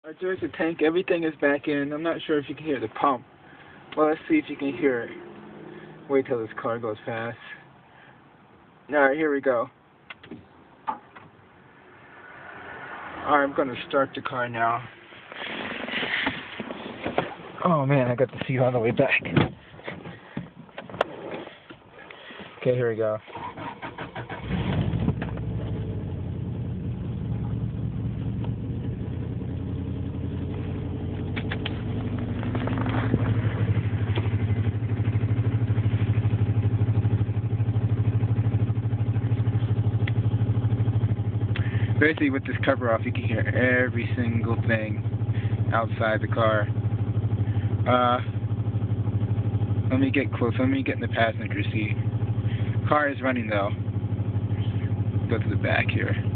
Alright, there's the tank. Everything is back in. I'm not sure if you can hear the pump. Well, let's see if you can hear it. Wait till this car goes past. Alright, here we go. Alright, I'm gonna start the car now. Oh man, I got the seat all the way back. Okay, here we go. Basically, with this cover off, you can hear every single thing outside the car. Let me get close. Let me get in the passenger seat. Car is running though. Go to the back here.